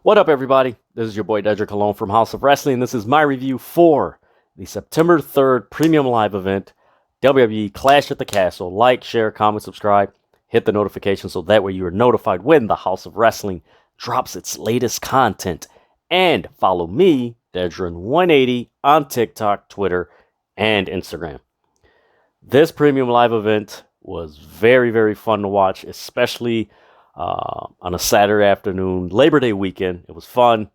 What up, everybody? This is your boy Dedrian from House of Wrestling. This is my review for the September 3rd Premium Live event, WWE Clash at the Castle. Like, share, comment, subscribe, hit the notification so that way you are notified when the House of Wrestling drops its latest content. And follow me, Dedrian180, on TikTok, Twitter, and Instagram. This Premium Live event was very, very fun to watch, especially on a Saturday afternoon, Labor Day weekend. It was fun.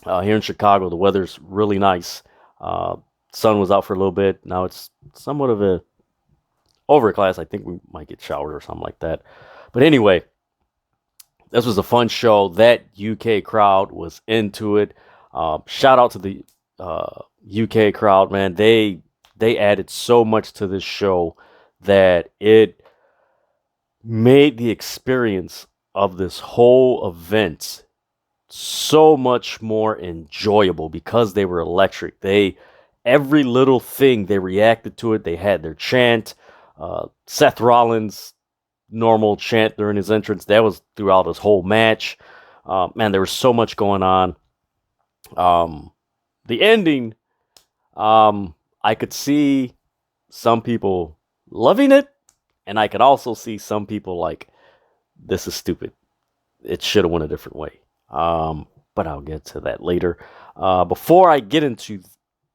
Here in Chicago, the weather's really nice. Sun was out for a little bit. Now it's somewhat of a overcast. I think we might get showered or something like that. But anyway, this was a fun show. That UK crowd was into it. Shout out to the UK crowd, man. They added so much to this show that it made the experience of this whole event so much more enjoyable because they were electric. Every little thing, they reacted to it. They had their chant. Seth Rollins' normal chant during his entrance, that was throughout his whole match. Man, there was so much going on. The ending, I could see some people loving it, and I could also see some people like, this is stupid. It should have went a different way. But I'll get to that later. Before I get into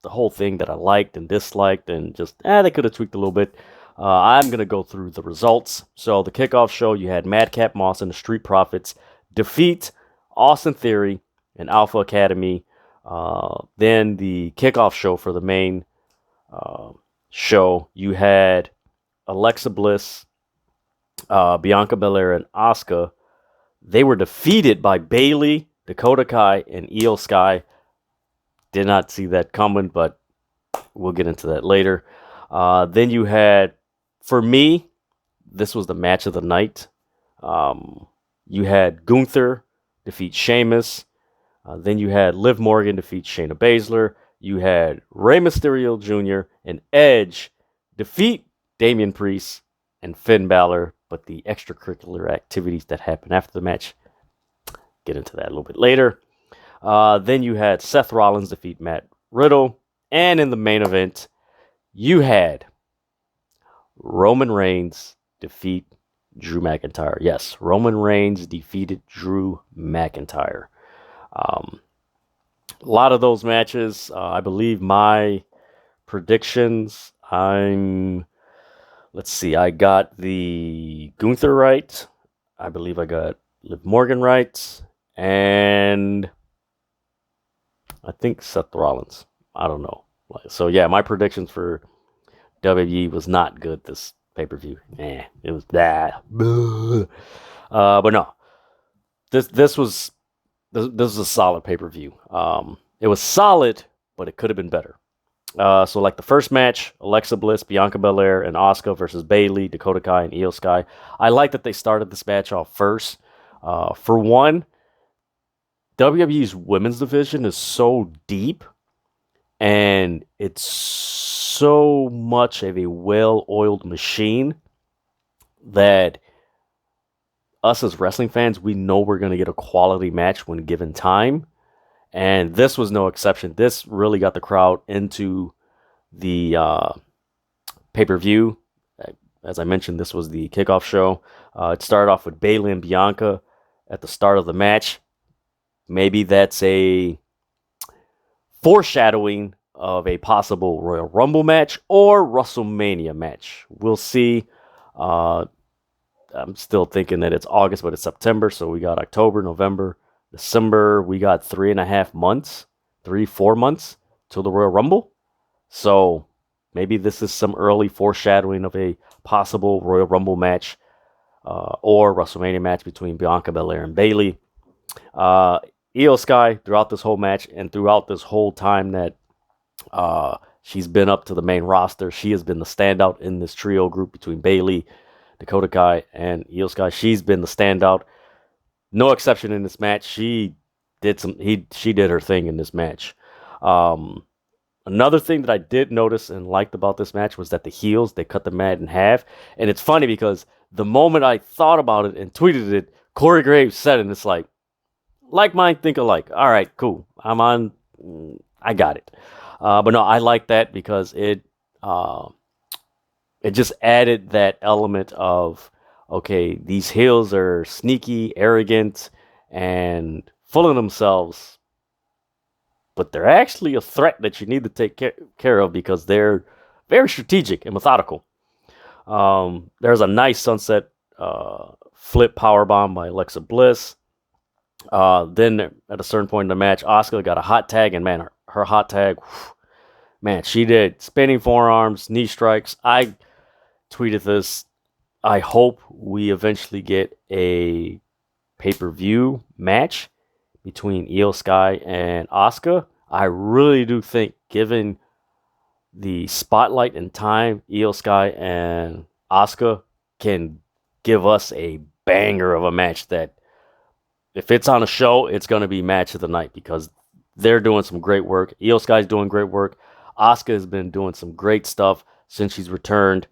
the whole thing that I liked and disliked and just, they could have tweaked a little bit, I'm going to go through the results. So the kickoff show, you had Madcap Moss and the Street Profits defeat Austin Theory and Alpha Academy. Then the kickoff show for the main show, you had Alexa Bliss, Bianca Belair, and Asuka. They were defeated by Bayley, Dakota Kai, and Io Sky. Did not see that coming, but we'll get into that later. Then you had, for me, this was the match of the night. You had Gunther defeat Sheamus. Then you had Liv Morgan defeat Shayna Baszler. You had Rey Mysterio Jr. and Edge defeat Damian Priest and Finn Balor, but the extracurricular activities that happened after the match, get into that a little bit later. Then you had Seth Rollins defeat Matt Riddle, and in the main event, you had Roman Reigns defeat Drew McIntyre. Yes, Roman Reigns defeated Drew McIntyre. A lot of those matches, I believe my predictions, let's see, I got the Gunther right. I believe I got Liv Morgan right. And I think Seth Rollins. I don't know. So yeah, my predictions for WWE was not good this pay-per-view. It was bad. But no. This was a solid pay-per-view. It was solid, but it could have been better. So like the first match, Alexa Bliss, Bianca Belair, and Asuka versus Bayley, Dakota Kai, and Io Sky. I like that they started this match off first. For one, WWE's women's division is so deep, and it's so much of a well-oiled machine that us as wrestling fans, we know we're going to get a quality match when given time. And this was no exception. This really got the crowd into the pay-per-view. As I mentioned, this was the kickoff show. It started off with Bayley and Bianca at the start of the match. Maybe that's a foreshadowing of a possible Royal Rumble match or WrestleMania match. We'll see. I'm still thinking that it's August, but it's September. So we got October, November, December. We got 3.5 months, 4 months till the Royal Rumble. So maybe this is some early foreshadowing of a possible Royal Rumble match or WrestleMania match between Bianca Belair and Bayley. Io Sky, throughout this whole match and throughout this whole time that she's been up to the main roster, she has been the standout in this trio group between Bayley, Dakota Kai, and Io Sky. She's been the standout. No exception in this match. She did her thing in this match. Another thing that I did notice and liked about this match was that the heels, they cut the mat in half. And it's funny because the moment I thought about it and tweeted it, Corey Graves said it, and it's like, Like mind, think alike. All right, cool. I'm on. I got it. But no, I like that because it just added that element of, okay, these heels are sneaky, arrogant, and full of themselves, but they're actually a threat that you need to take care of because they're very strategic and methodical. There's a nice sunset flip power bomb by Alexa Bliss. Then at a certain point in the match, Asuka got a hot tag, and man, her hot tag, whew, man, she did spinning forearms, knee strikes. I tweeted this. I hope we eventually get a pay-per-view match between Io Sky and Asuka. I really do think, given the spotlight and time, Io Sky and Asuka can give us a banger of a match that, if it's on a show, it's going to be match of the night because they're doing some great work. Io Sky's doing great work. Asuka has been doing some great stuff since she's returned.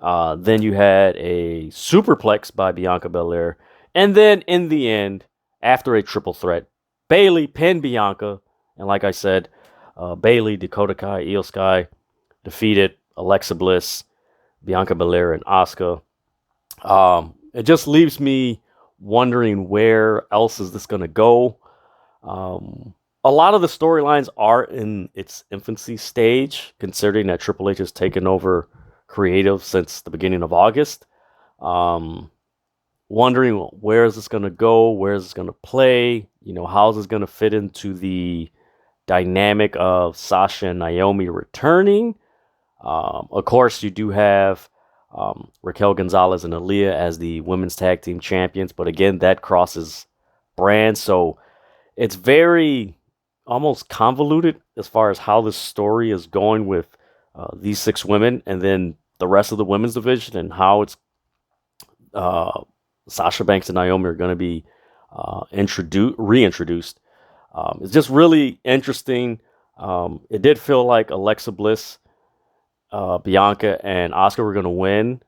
Then you had a superplex by Bianca Belair. And then in the end, after a triple threat, Bayley pinned Bianca. And like I said, Bayley, Dakota Kai, Io Sky defeated Alexa Bliss, Bianca Belair, and Asuka. It just leaves me wondering where else is this going to go. A lot of the storylines are in its infancy stage, considering that Triple H has taken over creative since the beginning of August. Wondering where is this going to go? Where is this going to play? You know, how is this going to fit into the dynamic of Sasha and Naomi returning? Of course, you do have Raquel Gonzalez and Aaliyah as the women's tag team champions, but again, that crosses brands, so it's very almost convoluted as far as how this story is going with these 6 women, and then the rest of the women's division, and how it's Sasha Banks and Naomi are going to be reintroduced. It's just really interesting. It did feel like Alexa Bliss, Bianca, and Asuka were going to win.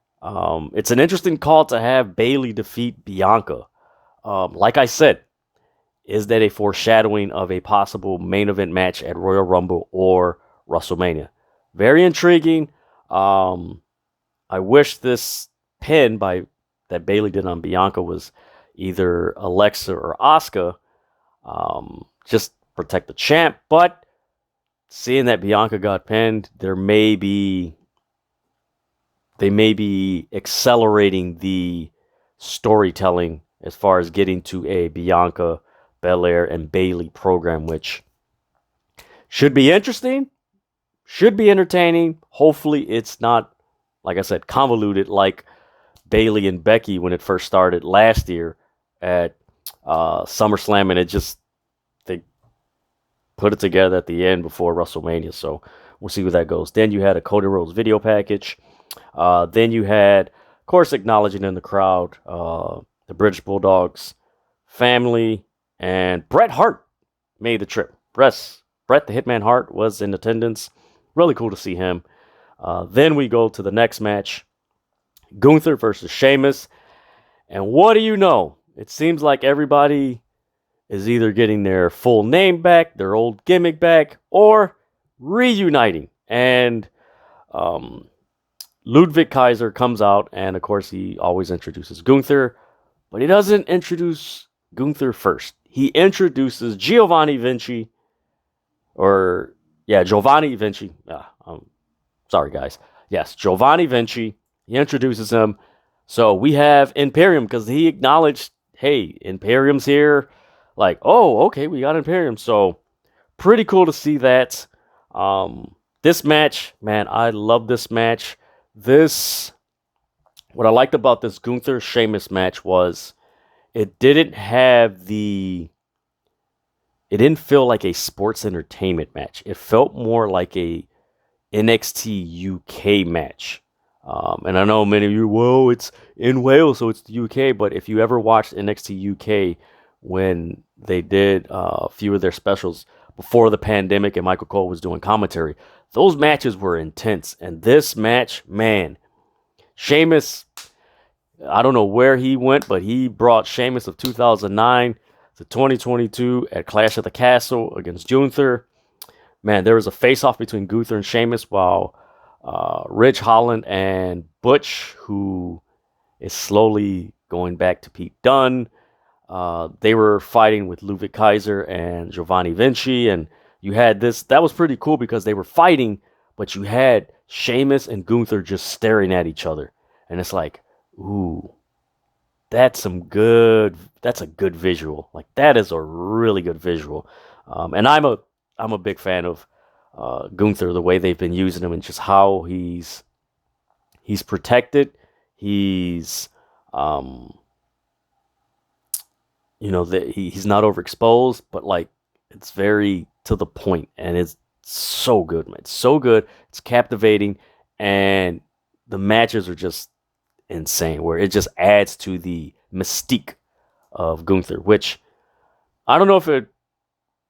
It's an interesting call to have Bayley defeat Bianca. Like I said, is that a foreshadowing of a possible main event match at Royal Rumble or WrestleMania? Very intriguing. I wish this pin that Bayley did on Bianca was either Alexa or Asuka. Just protect the champ, but seeing that Bianca got pinned, they may be accelerating the storytelling as far as getting to a Bianca Belair and Bayley program, which should be interesting, should be entertaining. Hopefully it's not, like I said, convoluted like Bayley and Becky when it first started last year at SummerSlam, and they put it together at the end before WrestleMania. So we'll see where that goes. Then you had a Cody Rhodes video package. Then you had, of course, acknowledging in the crowd the British Bulldogs family, and Bret Hart made the trip. Bret the Hitman Hart was in attendance. Really cool to see him. Then we go to the next match, Gunther versus Sheamus. And what do you know? It seems like everybody is either getting their full name back, their old gimmick back, or reuniting. And Ludwig Kaiser comes out, and of course he always introduces Gunther, but he doesn't introduce Gunther first. He introduces Giovanni Vinci. Sorry, guys. Yes, Giovanni Vinci. He introduces him. So we have Imperium, because he acknowledged, hey, Imperium's here. Like, oh, okay, we got Imperium. So pretty cool to see that. This match, man, I love this match. What I liked about this Gunther Sheamus match was it didn't feel like a sports entertainment match. It felt more like a NXT UK match. And I know many of you, well, it's in Wales, so it's the UK. But if you ever watched NXT UK when they did a few of their specials before the pandemic and Michael Cole was doing commentary, those matches were intense. And this match, man, Sheamus, I don't know where he went, but he brought Sheamus of 2009 the 2022 at Clash at the Castle against Gunther. Man, there was a face-off between Gunther and Sheamus while Ridge Holland and Butch, who is slowly going back to Pete Dunne. They were fighting with Ludwig Kaiser and Giovanni Vinci, and you had this. That was pretty cool because they were fighting, but you had Sheamus and Gunther just staring at each other, and it's like, ooh, that's a good visual. Like, that is a really good visual. And I'm a big fan of Gunther, the way they've been using him and just how he's protected. He's he's not overexposed, but like, it's very to the point, and it's so good, man. It's so good. It's captivating, and the matches are just insane, where it just adds to the mystique of Gunther, which I don't know if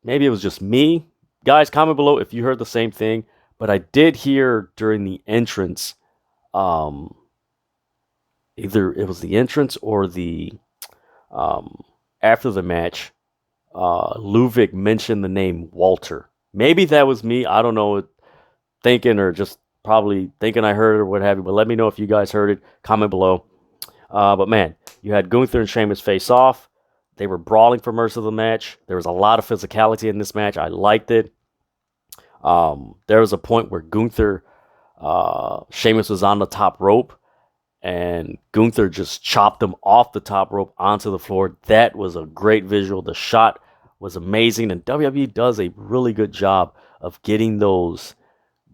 maybe it was just me. Guys, comment below if you heard the same thing, but I did hear during the entrance, either it was the entrance or the after the match, Ludwig mentioned the name Walter. Maybe that was me. I don't know, thinking or just probably thinking I heard it or what have you. But let me know if you guys heard it. Comment below. But man, you had Gunther and Sheamus face off. They were brawling for most of the match. There was a lot of physicality in this match. I liked it. There was a point where Sheamus was on the top rope, and Gunther just chopped him off the top rope onto the floor. That was a great visual. The shot was amazing, and WWE does a really good job of getting those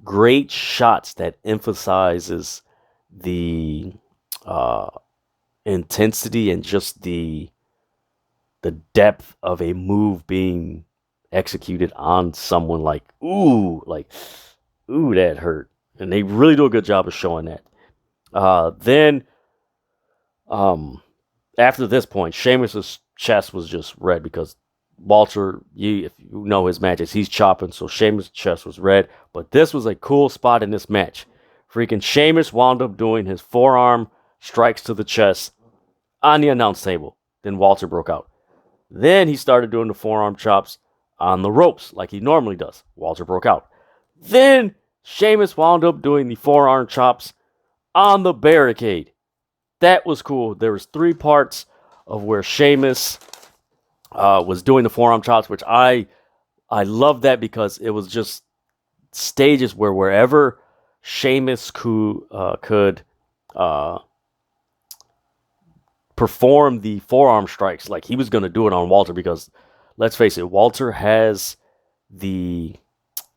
great shots that emphasizes the intensity and just the depth of a move being executed on someone. Like, ooh, that hurt. And they really do a good job of showing that. Then, after this point, Sheamus's chest was just red because Walter, if you know his matches, he's chopping, so Sheamus' chest was red. But this was a cool spot in this match. Freaking Sheamus wound up doing his forearm strikes to the chest on the announce table. Then Walter broke out. Then he started doing the forearm chops on the ropes like he normally does. Walter broke out. Then Sheamus wound up doing the forearm chops on the barricade. That was cool. There was 3 parts of where Sheamus was doing the forearm chops, which I love that, because it was just stages where wherever Sheamus could perform the forearm strikes, like he was going to do it on Walter, because let's face it, Walter has the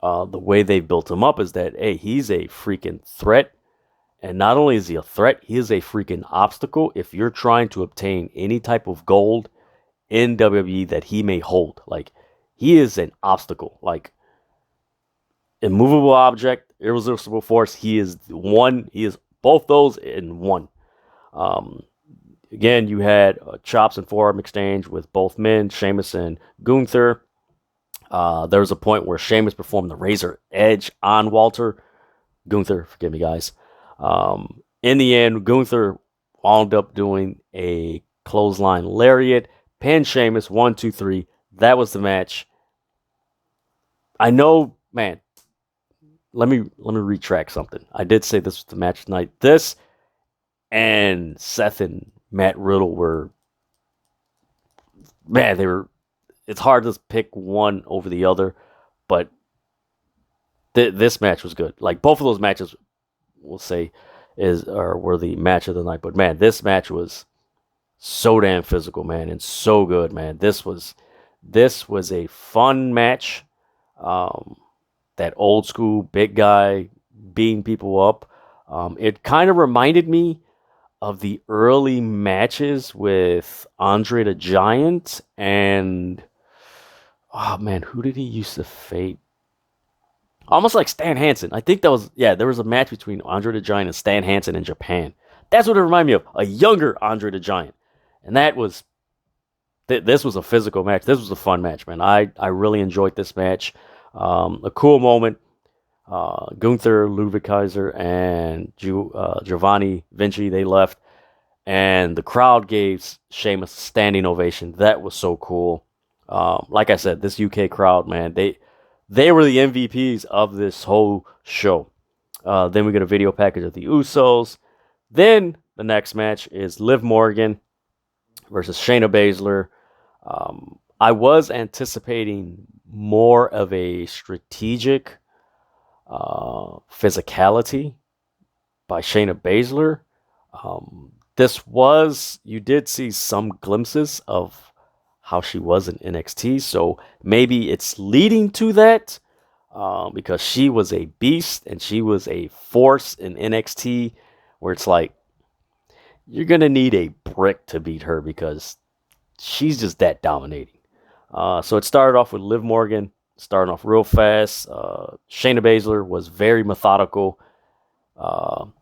way they built him up is that, hey, he's a freaking threat. And not only is he a threat, he is a freaking obstacle if you're trying to obtain any type of gold in WWE that he may hold. Like, he is an obstacle. Like, immovable object, irresistible force. He is one. He is both those in one. Again, you had chops and forearm exchange with both men, Sheamus and Gunther. There was a point where Sheamus performed the Razor Edge on Gunther, forgive me, guys. In the end, Gunther wound up doing a clothesline lariat, pinned Sheamus, 1, 2, 3. That was the match. I know, man. Let me retract something. I did say this was the match tonight. This and Seth and Matt Riddle were, man, they were. It's hard to pick one over the other, but this match was good. Like, both of those matches, we'll say, were the match of the night. But man, this match was so damn physical, man, and so good, man. This was a fun match. That old school big guy beating people up. It kind of reminded me of the early matches with Andre the Giant and, oh man, who did he used to fade? Almost like Stan Hansen. I think that was, there was a match between Andre the Giant and Stan Hansen in Japan. That's what it reminded me of. A younger Andre the Giant. And that was, this was a physical match. This was a fun match, man. I really enjoyed this match. A cool moment. Gunther, Ludwig Kaiser, and Giovanni Vinci, they left. And the crowd gave Sheamus a standing ovation. That was so cool. Like I said, this UK crowd, man, they were the MVPs of this whole show. Then we get a video package of the Usos. Then the next match is Liv Morgan versus Shayna Baszler. I was anticipating more of a strategic physicality by Shayna Baszler. You did see some glimpses of how she was in NXT, so maybe it's leading to that because she was a beast and she was a force in NXT, where it's like you're gonna need a brick to beat her because she's just that dominating. So it started off with Liv Morgan starting off real fast. Shayna Baszler was very methodical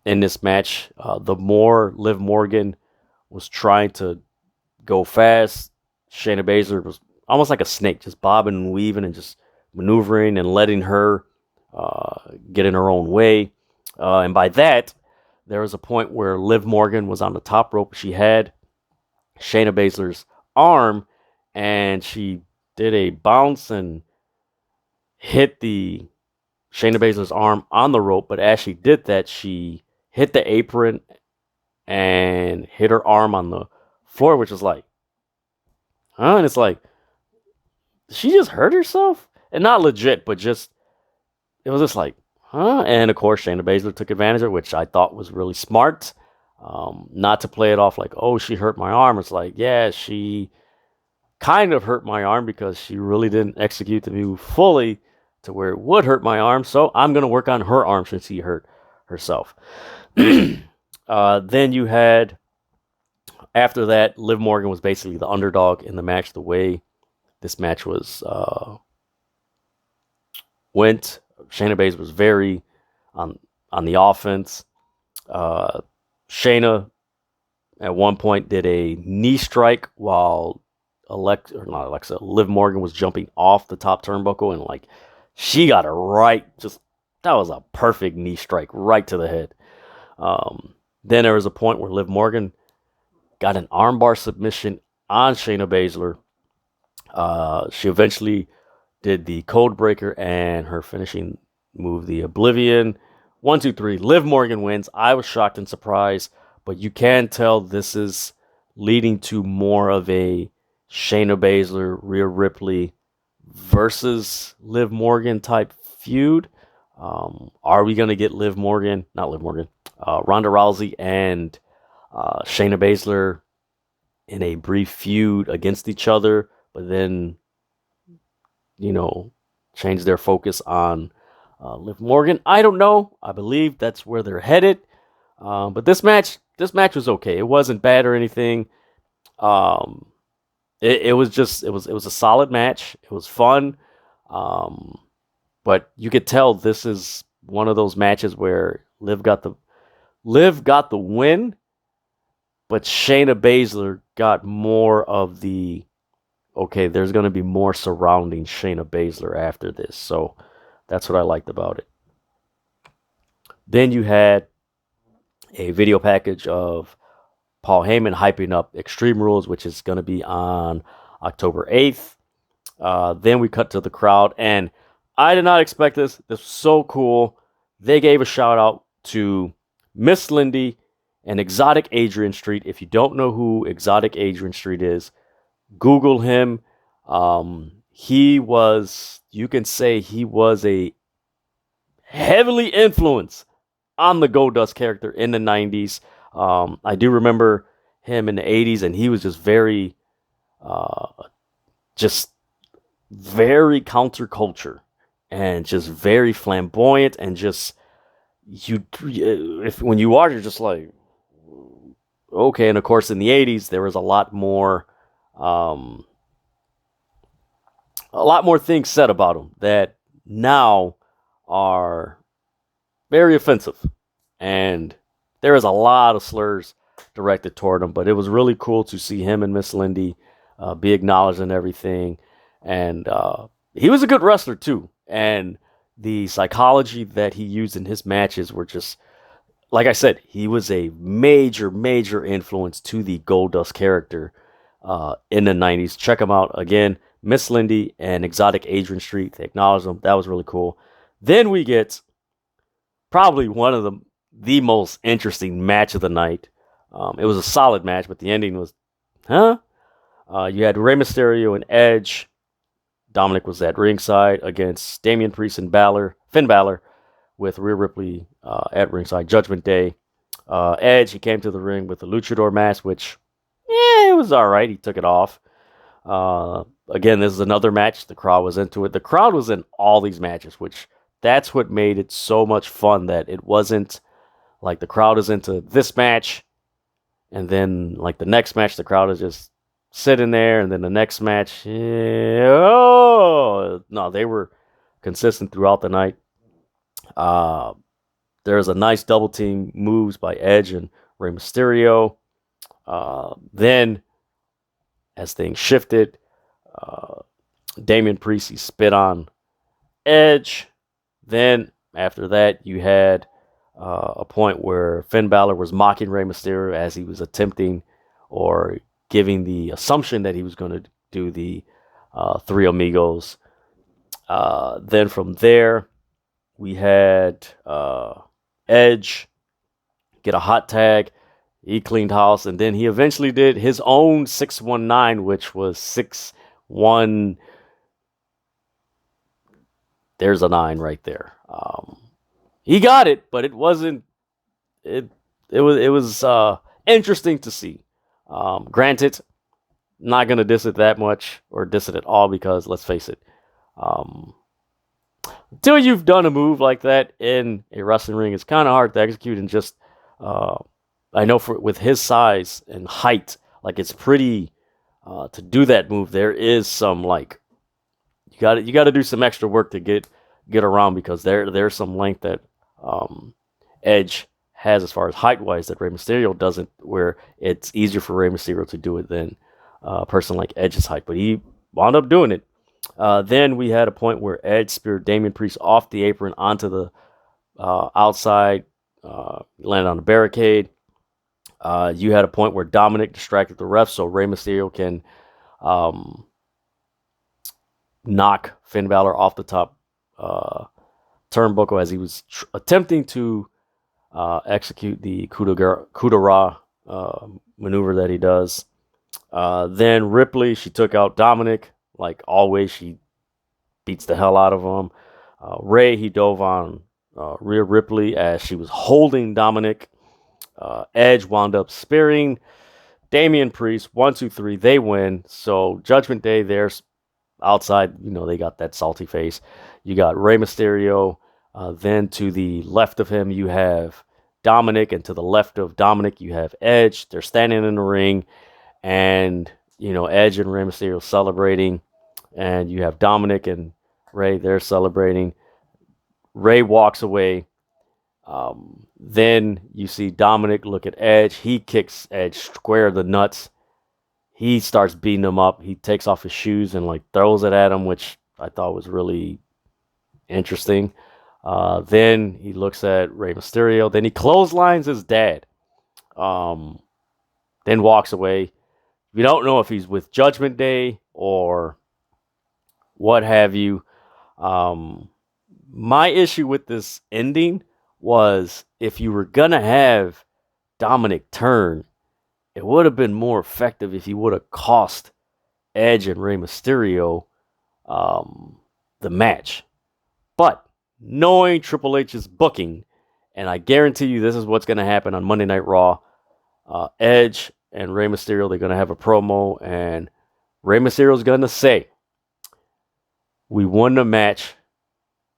in this match. The more Liv Morgan was trying to go fast, Shayna Baszler was almost like a snake, just bobbing and weaving and just maneuvering and letting her get in her own way. And by that, there was a point where Liv Morgan was on the top rope. She had Shayna Baszler's arm, and she did a bounce and hit the Shayna Baszler's arm on the rope. But as she did that, she hit the apron and hit her arm on the floor, which is like, huh? And it's like, did she just hurt herself? And not legit, but just, it was just like, huh? And of course, Shayna Baszler took advantage of it, which I thought was really smart. Not to play it off like, oh, she hurt my arm. It's like, yeah, she kind of hurt my arm because she really didn't execute the move fully to where it would hurt my arm. So I'm going to work on her arm since she hurt herself. Then you had, after that, Liv Morgan was basically the underdog in the match. The way this match was went, Shayna Baszler was very on the offense. Shayna at one point did a knee strike while Liv Morgan was jumping off the top turnbuckle, and like she got it right. Just that was a perfect knee strike right to the head. Then there was a point where Liv Morgan got an armbar submission on Shayna Baszler. She eventually did the code breaker and her finishing move, the Oblivion. 1, 2, 3. Liv Morgan wins. I was shocked and surprised, but you can tell this is leading to more of a Shayna Baszler, Rhea Ripley versus Liv Morgan type feud. Are we going to get Ronda Rousey and Shayna Baszler in a brief feud against each other, but then, change their focus on Liv Morgan? I don't know. I believe that's where they're headed. But this match was okay. It wasn't bad or anything. It was a solid match. It was fun. But you could tell this is one of those matches where Liv got the win, but Shayna Baszler got more of the, okay, there's going to be more surrounding Shayna Baszler after this. So that's what I liked about it. Then you had a video package of Paul Heyman hyping up Extreme Rules, which is going to be on October 8th. Then we cut to the crowd, and I did not expect this. This was so cool. They gave a shout out to Miss Lindy and Exotic Adrian Street. If you don't know who Exotic Adrian Street is, Google him. You can say he was a heavily influenced on the Goldust character in the 90s. I do remember him in the 80s, and he was just very counterculture and just very flamboyant, and just when you watch, you're just like, okay. And of course, in the 80s, there was a lot more things said about him that now are very offensive, and there is a lot of slurs directed toward him. But it was really cool to see him and Miss Lindy be acknowledged and everything. And he was a good wrestler too, and the psychology that he used in his matches were just, like I said, he was a major influence to the Goldust character in the 90s. Check him out again, Miss Lindy and Exotic Adrian Street. They acknowledged them. That was really cool. Then we get probably one of the most interesting match of the night. It was a solid match, but the ending was, huh? You had Rey Mysterio and Edge. Dominic was at ringside against Damian Priest and Finn Balor, with Rhea Ripley at ringside. Judgment Day. Edge, he came to the ring with the luchador mask, which, it was all right. He took it off. Again, this is another match. The crowd was into it. The crowd was in all these matches, which that's what made it so much fun, that it wasn't like the crowd is into this match, and then like the next match, the crowd is just sitting there, and then the next match, no, they were consistent throughout the night. There's a nice double team moves by Edge and Rey Mysterio. Then, as things shifted, Damian Priest, he spit on Edge. Then, after that, you had a point where Finn Balor was mocking Rey Mysterio as he was attempting or giving the assumption that he was going to do the Three Amigos. Then from there, we had Edge get a hot tag. He cleaned house, and then he eventually did his own 619, which was 6-1. There's a 9 right there. He got it, but it wasn't. It was interesting to see. Granted, not gonna diss it that much or diss it at all, because let's face it, until you've done a move like that in a wrestling ring, it's kind of hard to execute. And just I know with his size and height, like, it's pretty to do that move. There is some, like, you got to do some extra work to get around, because there's some length that Edge has as far as height wise that Rey Mysterio doesn't, where it's easier for Rey Mysterio to do it than a person like Edge's height, but he wound up doing it. Then we had a point where Edge speared Damian Priest off the apron onto the outside, landed on the barricade. You had a point where Dominic distracted the ref so Rey Mysterio can knock Finn Balor off the top turnbuckle as he was attempting to execute the coup de grace maneuver that he does. Then Ripley, she took out Dominic. Like always, she beats the hell out of him. Ray, he dove on Rhea Ripley as she was holding Dominic. Edge wound up spearing Damian Priest. 1, 2, 3, they win. So Judgment Day, there's outside, they got that salty face. You got Rey Mysterio. Then to the left of him, you have Dominic, and to the left of Dominic, you have Edge. They're standing in the ring, and Edge and Rey Mysterio celebrating, and you have Dominic and Ray, they're celebrating. Ray walks away. Then you see Dominic look at Edge. He kicks Edge square the nuts. He starts beating him up. He takes off his shoes and throws it at him, which I thought was really interesting. Then he looks at Rey Mysterio. Then he clotheslines his dad. Then walks away. We don't know if he's with Judgment Day or what have you. My issue with this ending was, if you were going to have Dominic turn, it would have been more effective if he would have cost Edge and Rey Mysterio the match. But knowing Triple H's booking, and I guarantee you this is what's going to happen on Monday Night Raw, Edge and Rey Mysterio, they're going to have a promo, and Rey Mysterio's going to say, "We won the match,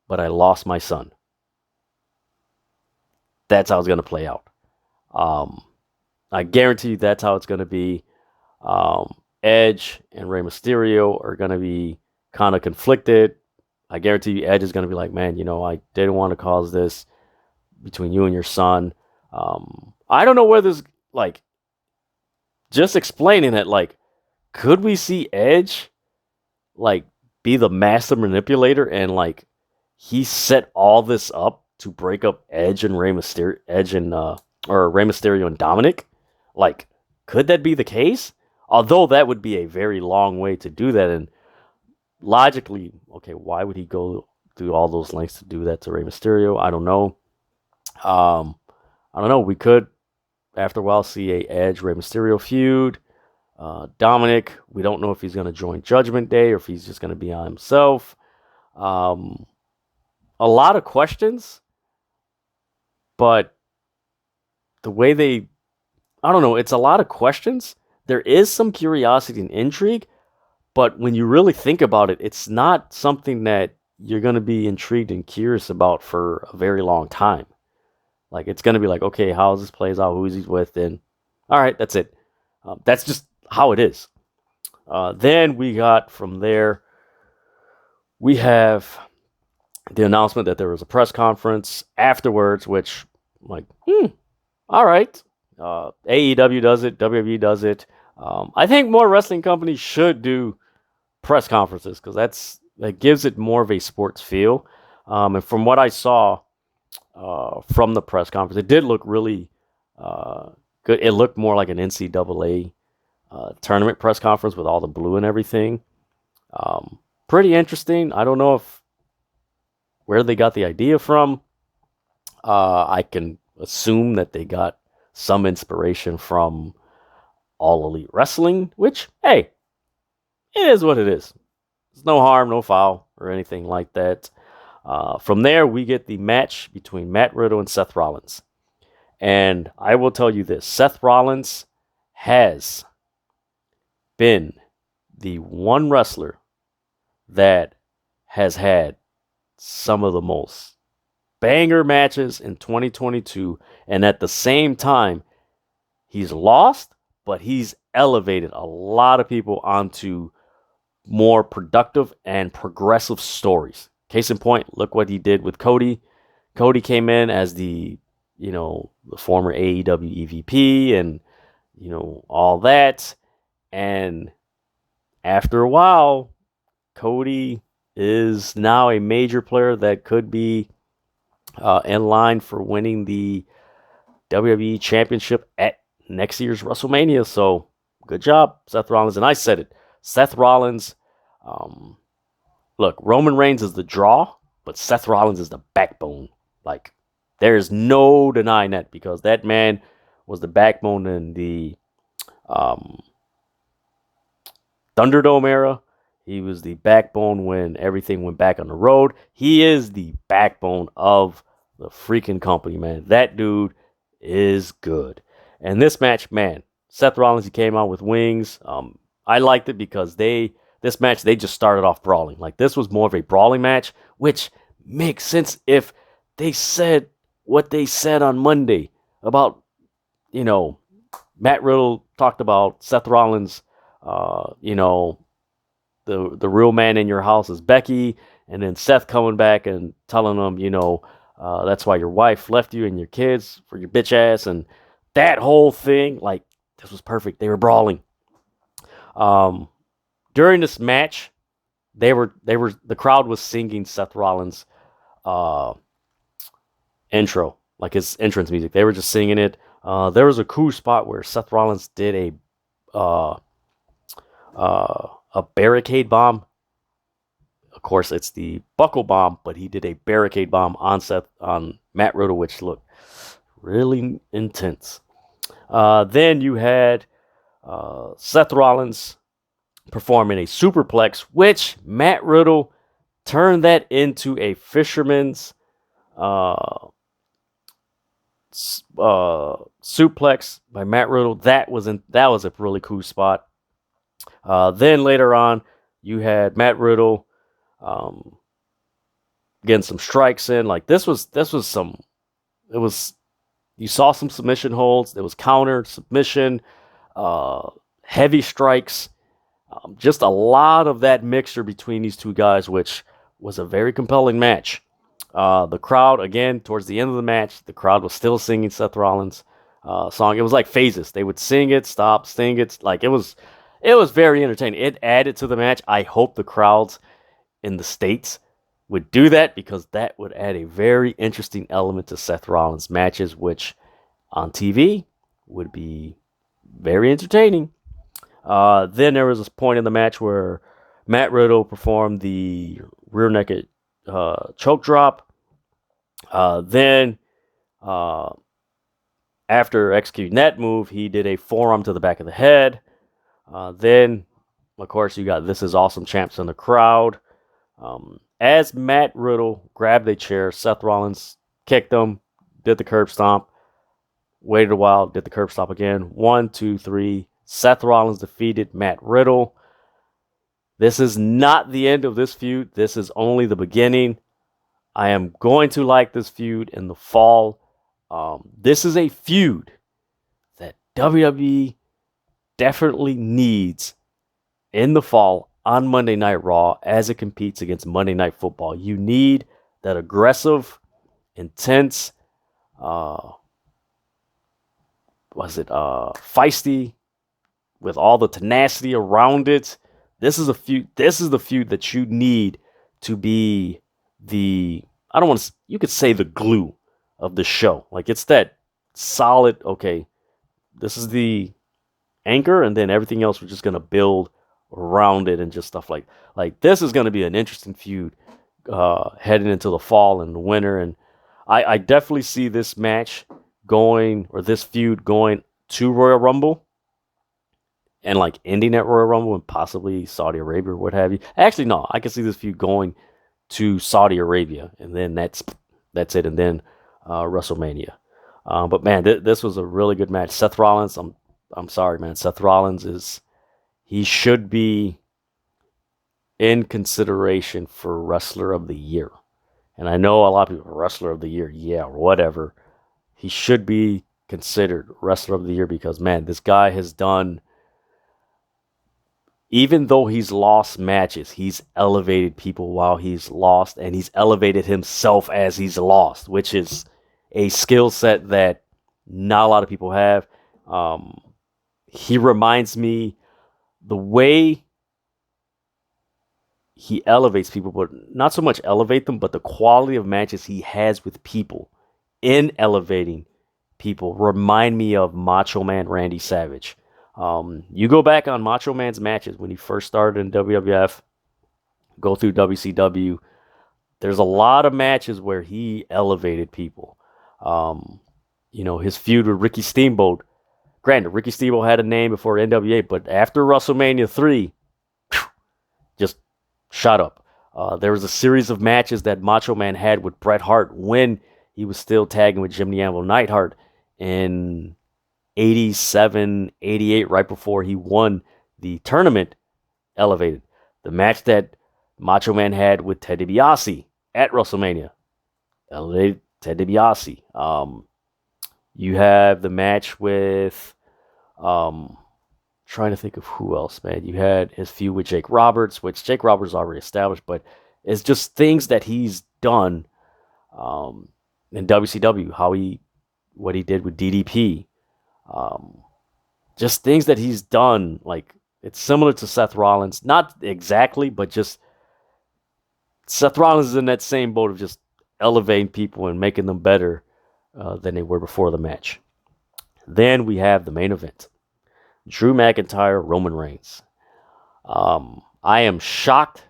but I lost my son." That's how it's going to play out. I guarantee you that's how it's going to be. Edge and Rey Mysterio are going to be kind of conflicted. I guarantee you Edge is going to be like, "Man, I didn't want to cause this between you and your son." I don't know whether this, just explaining it, could we see Edge, be the master manipulator, and, he set all this up to break up Edge and Rey Mysterio, or Rey Mysterio and Dominic? Could that be the case? Although that would be a very long way to do that, and logically, okay, why would he go through all those lengths to do that to Rey Mysterio? I don't know. I don't know. We could, after a while, see a Edge Rey Mysterio feud. Dominic, we don't know if he's going to join Judgment Day or if he's just going to be on himself. A lot of questions, but the way they, I don't know, it's a lot of questions. There is some curiosity and intrigue, but when you really think about it, it's not something that you're going to be intrigued and curious about for a very long time. Like, it's going to be like, okay, how this plays out, who he's with, and all right, that's it. That's just how it is. Then we got from there, we have the announcement that there was a press conference afterwards, which, like, all right. AEW does it, WWE does it. I think more wrestling companies should do press conferences because that gives it more of a sports feel. And from what I saw from the press conference, it did look really good. It looked more like an NCAA tournament press conference with all the blue and everything. Pretty interesting. I don't know where they got the idea from. I can assume that they got some inspiration from All Elite Wrestling, which, hey, it is what it is. There's no harm, no foul, or anything like that. From there, we get the match between Matt Riddle and Seth Rollins. And I will tell you this, Seth Rollins has been the one wrestler that has had some of the most banger matches in 2022, and at the same time, he's lost, but he's elevated a lot of people onto more productive and progressive stories. Case in point, look what he did with Cody. Cody came in as the former AEW EVP and, all that. And after a while, Cody is now a major player that could be in line for winning the WWE Championship at next year's WrestleMania. So, good job, Seth Rollins. And I said it. Seth Rollins, look, Roman Reigns is the draw, but Seth Rollins is the backbone. Like, there is no denying that because that man was the backbone in the Thunderdome era. He was the backbone when everything went back on the road. He is the backbone of the freaking company, man. That dude is good. And this match, man, Seth Rollins, he came out with wings. I liked it because this match, they just started off brawling. Like, this was more of a brawling match, which makes sense if they said what they said on Monday about, Matt Riddle talked about Seth Rollins, the real man in your house is Becky, and then Seth coming back and telling them, that's why your wife left you and your kids for your bitch ass, and that whole thing, like, this was perfect. They were brawling. During this match, the crowd was singing Seth Rollins' intro, like his entrance music. They were just singing it. There was a cool spot where Seth Rollins did a barricade bomb. Of course, it's the buckle bomb, but he did a barricade bomb on Matt Riddle, which looked really intense. Then you had Seth Rollins performing a superplex, which Matt Riddle turned that into a fisherman's suplex by Matt Riddle. That was a really cool spot. Then later on, you had Matt Riddle getting some strikes in. Like, you saw some submission holds. There was counter, submission, heavy strikes. Just a lot of that mixture between these two guys, which was a very compelling match. The crowd, again, towards the end of the match, the crowd was still singing Seth Rollins' song. It was like phases. They would sing it, stop, sing it. Like, it was very entertaining. It added to the match. I hope the crowds in the States would do that because that would add a very interesting element to Seth Rollins' matches, which on TV would be very entertaining. Then there was this point in the match where Matt Riddle performed the rear naked choke drop. Then, after executing that move, he did a forearm to the back of the head. Then, of course, you got This Is Awesome champs in the crowd. As Matt Riddle grabbed a chair, Seth Rollins kicked him, did the curb stomp, waited a while, did the curb stomp again. 1, 2, 3. Seth Rollins defeated Matt Riddle. This is not the end of this feud. This is only the beginning. I am going to like this feud in the fall. This is a feud that WWE definitely needs in the fall on Monday Night Raw as it competes against Monday Night Football. You need that aggressive, intense, feisty, with all the tenacity around it. This is a feud. This is the feud that you need to be the, I don't want to, you could say the glue of the show. Like, it's that solid, okay, this is the anchor, and then everything else we're just going to build around it and just stuff like this is going to be an interesting feud heading into the fall and the winter. And I definitely see this match going, or this feud going to Royal Rumble and like ending at Royal Rumble and possibly Saudi Arabia or what have you. Actually, no, I can see this feud going to Saudi Arabia, and then that's it, and then WrestleMania. But man, this was a really good match. Seth Rollins, I'm sorry, man. Seth Rollins he should be in consideration for Wrestler of the Year. And I know a lot of people, Wrestler of the Year, yeah, or whatever. He should be considered Wrestler of the Year because, man, this guy has done, even though he's lost matches, he's elevated people while he's lost, and he's elevated himself as he's lost, which is a skill set that not a lot of people have. He reminds me, the way he elevates people, but not so much elevate them, but the quality of matches he has with people in elevating people remind me of Macho Man Randy Savage. You go back on Macho Man's matches when he first started in WWF, go through WCW, there's a lot of matches where he elevated people. His feud with Ricky Steamboat. Granted, Ricky Steamboat had a name before NWA, but after WrestleMania 3, just shot up. There was a series of matches that Macho Man had with Bret Hart when he was still tagging with Jim the Anvil Neidhart in 87, 88, right before he won the tournament, elevated. The match that Macho Man had with Ted DiBiase at WrestleMania, elevated Ted DiBiase. You have the match with, trying to think of who else, man. You had his feud with Jake Roberts, which Jake Roberts already established, but it's just things that he's done in WCW, what he did with DDP. Just things that he's done, like, it's similar to Seth Rollins. Not exactly, but just Seth Rollins is in that same boat of just elevating people and making them better than they were before the match. Then we have the main event. Drew McIntyre, Roman Reigns. I am shocked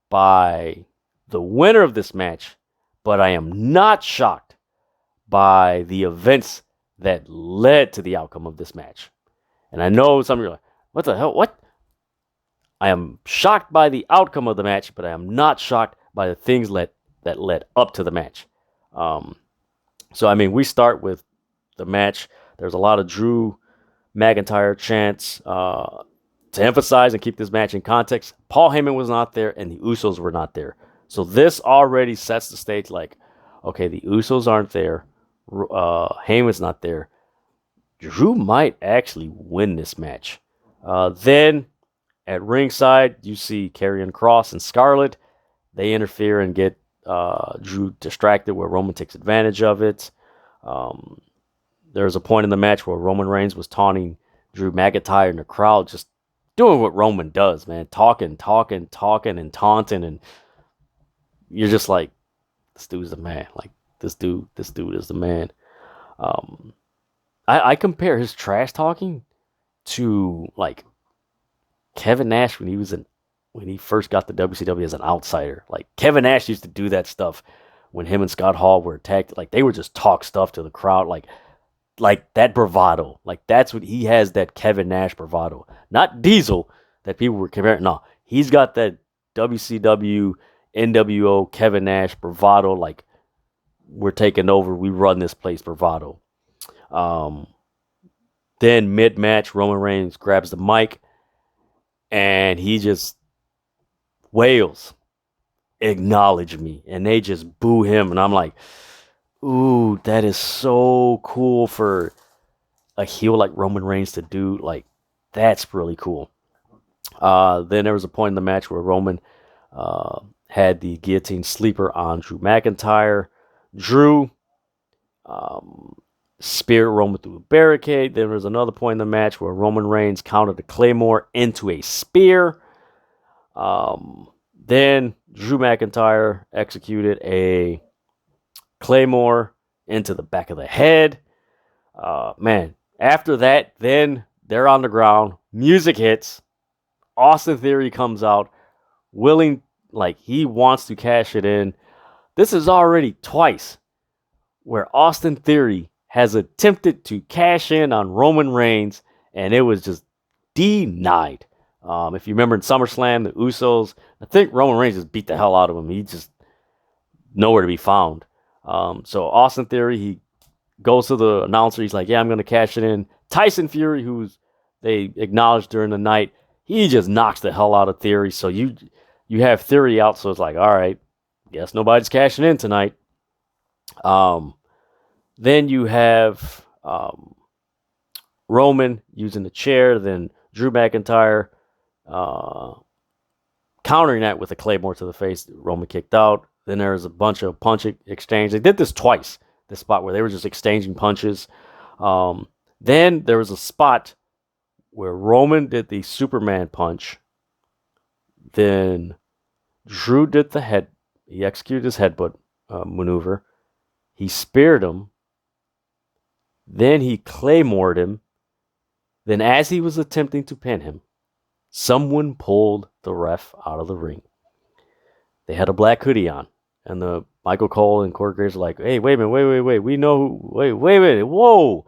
by the winner of this match, but I am not shocked by the events that led to the outcome of this match. And I know some of you are like, what the hell? What? I am shocked by the outcome of the match, but I am not shocked by the things that led up to the match. So, I mean, we start with the match. There's a lot of Drew McIntyre chants to emphasize and keep this match in context. Paul Heyman was not there, and the Usos were not there. So this already sets the stage like, okay, the Usos aren't there. Heyman's not there. Drew might actually win this match. Then at ringside, you see Karrion Kross and Scarlett. They interfere and get Drew distracted, where Roman takes advantage of it. There's a point in the match where Roman Reigns was taunting Drew McIntyre in the crowd, just doing what Roman does, man. Talking, and taunting, and you're just like, this dude's the man. Like, this dude is the man. I compare his trash talking to like Kevin Nash when he was when he first got to WCW as an outsider. Like Kevin Nash used to do that stuff when him and Scott Hall were attacked. Like they would just talk stuff to the crowd, like that bravado. Like that's what he has, that Kevin Nash bravado. Not Diesel that people were comparing. No, he's got that WCW, NWO, Kevin Nash bravado. Like we're taking over, we run this place bravado. Then mid-match, Roman Reigns grabs the mic and he just wails, "Acknowledge me." And they just boo him. And I'm like, ooh, that is so cool for a heel like Roman Reigns to do. Like, that's really cool. Then there was a point in the match where Roman had the guillotine sleeper on Drew McIntyre. Drew speared Roman through a barricade. There was another point in the match where Roman Reigns countered a Claymore into a spear. Then Drew McIntyre executed a Claymore into the back of the head. Man, after that, then they're on the ground. Music hits. Austin Theory comes out, willing, like he wants to cash it in. This is already twice where Austin Theory has attempted to cash in on Roman Reigns, and it was just denied. If you remember in SummerSlam, the Usos, I think Roman Reigns just beat the hell out of him. He just nowhere to be found. So Austin Theory, he goes to the announcer. He's like, "Yeah, I'm going to cash it in." Tyson Fury, who's they acknowledged during the night, he just knocks the hell out of Theory. So you have Theory out. So it's like, all right, guess nobody's cashing in tonight. Then you have Roman using the chair. Then Drew McIntyre countering that with a Claymore to the face. Roman kicked out. Then there was a bunch of punch exchange. They did this twice, this spot where they were just exchanging punches. Then there was a spot where Roman did the Superman punch. Then Drew did the head. He executed his headbutt maneuver. He speared him. Then he Claymored him. Then as he was attempting to pin him, someone pulled the ref out of the ring. They had a black hoodie on. And the Michael Cole and Corey Graves are like, "Hey, wait a minute, wait. We know who, wait a minute, whoa."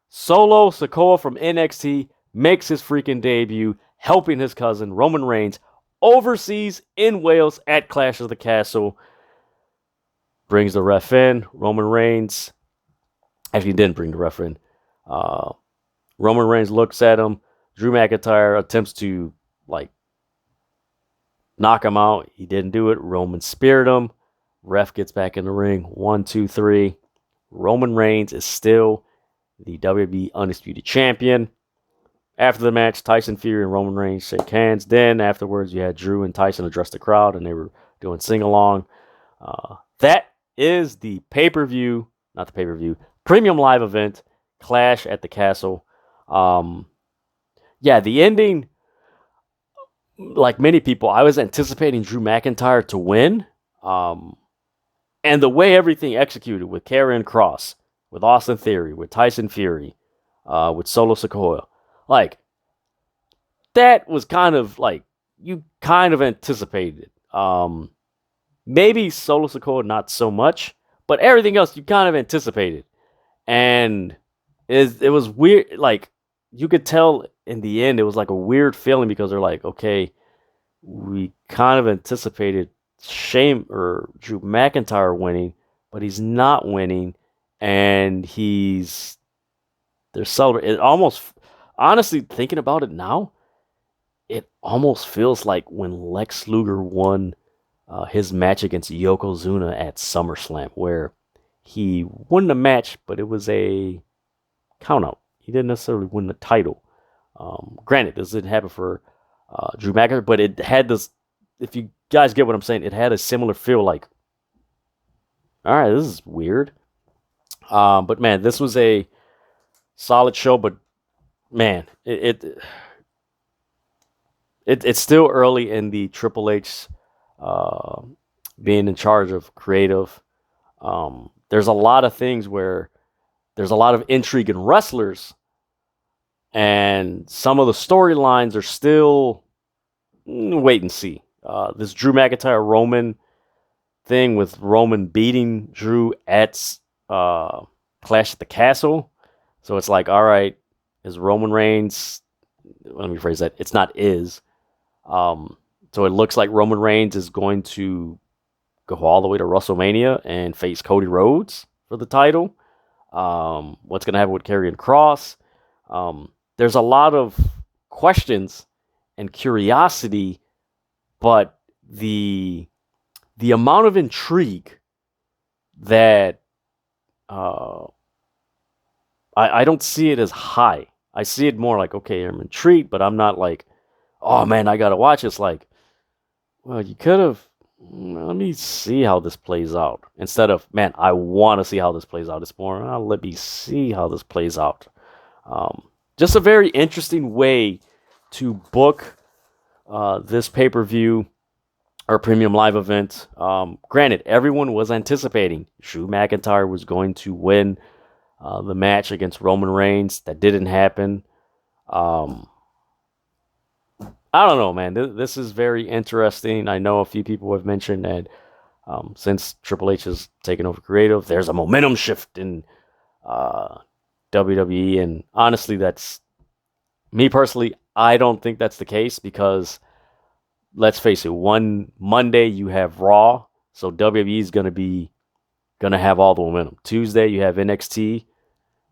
Solo Sikoa from NXT makes his freaking debut, helping his cousin Roman Reigns overseas in Wales at Clash of the Castle. Brings the ref in. Roman Reigns actually didn't bring the ref in. Roman Reigns looks at him. Drew McIntyre attempts to knock him out. He didn't do it. Roman speared him. Ref gets back in the ring. 1, 2, 3. Roman Reigns is still the WWE Undisputed Champion. After the match, Tyson Fury and Roman Reigns shake hands. Then afterwards, you had Drew and Tyson address the crowd, and they were doing sing-along. That is the pay-per-view, not the pay-per-view, premium live event, Clash at the Castle. Yeah, the ending, like many people, I was anticipating Drew McIntyre to win. And the way everything executed with Karrion Kross, with Austin Theory, with Tyson Fury, with Solo Sikoa, that was kind of you kind of anticipated it. Maybe Solo Sikoa not so much, but everything else you kind of anticipated. And it was weird. You could tell in the end, it was a weird feeling because they're like, okay, we kind of anticipated Drew McIntyre winning, but he's not winning, and they're celebrating. It almost, honestly, thinking about it now, it almost feels like when Lex Luger won his match against Yokozuna at SummerSlam, where he won the match, but it was a countout. He didn't necessarily win the title. Granted, this didn't happen for Drew McIntyre, but it had this, if you guys get what I'm saying, it had a similar feel all right, this is weird. But man, this was a solid show, but man, it's still early in the Triple H being in charge of creative. There's a lot of things where there's a lot of intrigue in wrestlers, and some of the storylines are still wait and see. This Drew McIntyre Roman thing with Roman beating Drew at Clash at the Castle. So it's like, all right, is Roman Reigns? Let me phrase that. It's not is. So it looks like Roman Reigns is going to go all the way to WrestleMania and face Cody Rhodes for the title. What's going to happen with Karrion Kross? There's a lot of questions and curiosity, but the amount of intrigue that I don't see it as high. I see it more like, okay, I'm intrigued, but I'm not like, oh man, I gotta watch. It's like, well, you could have. Let me see how this plays out. Instead of, man, I want to see how this plays out. It's more, let me see how this plays out. Just a very interesting way to book this pay-per-view or premium live event. Granted, everyone was anticipating Drew McIntyre was going to win the match against Roman Reigns. That didn't happen. I don't know, man. This is very interesting. I know a few people have mentioned that since Triple H has taken over creative, there's a momentum shift in WWE. And honestly, that's me personally. I don't think that's the case because let's face it, one Monday you have Raw, so WWE is gonna have all the momentum. Tuesday you have NXT.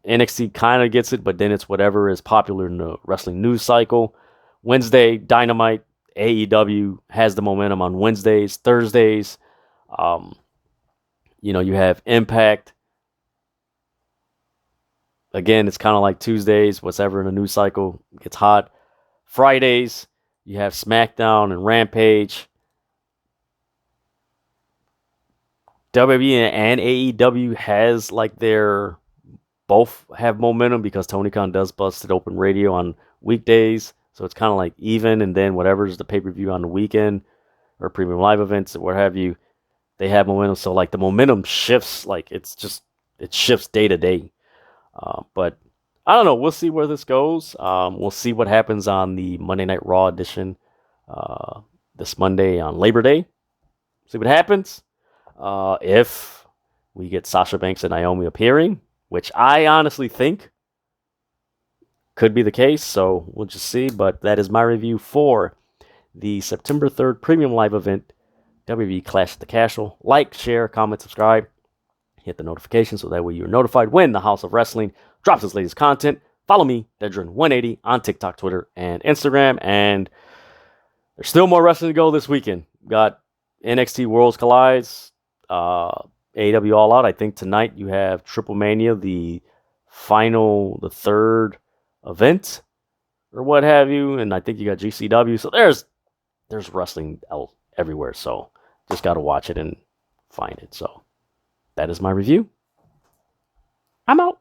NXT kind of gets it, but then it's whatever is popular in the wrestling news cycle. Wednesday, Dynamite, AEW has the momentum on Wednesdays, Thursdays. You have Impact. Again, it's kind of like Tuesdays, whatever in the news cycle gets hot. Fridays, you have SmackDown and Rampage. WWE and AEW has like both have momentum because Tony Khan does Busted Open Radio on weekdays. So it's kind of like even, and then whatever's the pay-per-view on the weekend or premium live events or what have you, they have momentum. So like the momentum shifts, like it shifts day to day. But I don't know. We'll see where this goes. We'll see what happens on the Monday Night Raw edition this Monday on Labor Day. See what happens. If we get Sasha Banks and Naomi appearing, which I honestly think could be the case, so we'll just see. But that is my review for the September 3rd premium live event, WWE Clash at the Castle. Like, share, comment, subscribe. Hit the notification so that way you're notified when the House of Wrestling drops its latest content. Follow me, Dedrian180, on TikTok, Twitter, and Instagram. And there's still more wrestling to go this weekend. We've got NXT Worlds Collides, AEW All Out. I think tonight you have Triple Mania, the third event or what have you, and I think you got GCW. So there's wrestling everywhere. So just got to watch it and find it. So that is my review. I'm out.